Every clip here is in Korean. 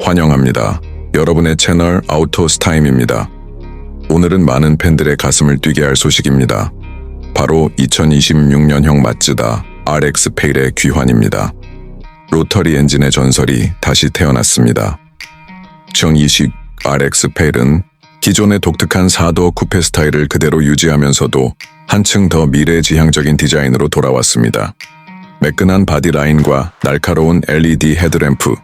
환영합니다. 여러분의 채널 아우토스타임입니다. 오늘은 많은 팬들의 가슴을 뛰게 할 소식입니다. 바로 2026년형 마쯔다 RX-8의 귀환입니다. 로터리 엔진의 전설이 다시 태어났습니다. 2020 RX-8은 기존의 독특한 4도 쿠페 스타일을 그대로 유지하면서도 한층 더 미래지향적인 디자인으로 돌아왔습니다. 매끈한 바디 라인과 날카로운 LED 헤드램프,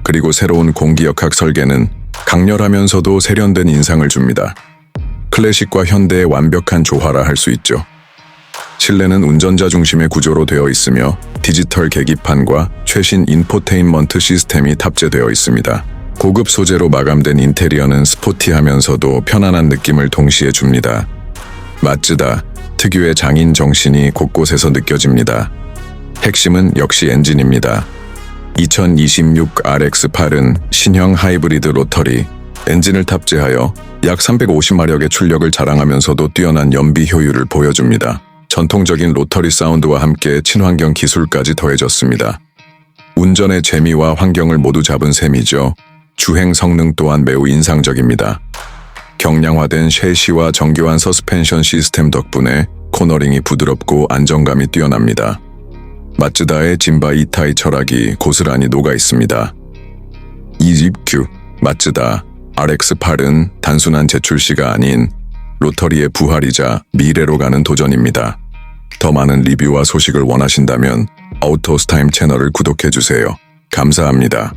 그리고 새로운 공기역학 설계는 강렬하면서도 세련된 인상을 줍니다. 클래식과 현대의 완벽한 조화라 할 수 있죠. 실내는 운전자 중심의 구조로 되어 있으며 디지털 계기판과 최신 인포테인먼트 시스템이 탑재되어 있습니다. 고급 소재로 마감된 인테리어는 스포티하면서도 편안한 느낌을 동시에 줍니다. 마쯔다 특유의 장인 정신이 곳곳에서 느껴집니다. 핵심은 역시 엔진입니다. 2026 RX-8은 신형 하이브리드 로터리 엔진을 탑재하여 약 350마력의 출력을 자랑하면서도 뛰어난 연비 효율을 보여줍니다. 전통적인 로터리 사운드와 함께 친환경 기술까지 더해졌습니다. 운전의 재미와 환경을 모두 잡은 셈이죠. 주행 성능 또한 매우 인상적입니다. 경량화된 셰시와 정교한 서스펜션 시스템 덕분에 코너링이 부드럽고 안정감이 뛰어납니다. 마쯔다의 짐바 2타의 철학이 고스란히 녹아 있습니다. 20Q 마쯔다 RX-8은 단순한 재출시가 아닌 로터리의 부활이자 미래로 가는 도전입니다. 더 많은 리뷰와 소식을 원하신다면 아우토스타임 채널을 구독해주세요. 감사합니다.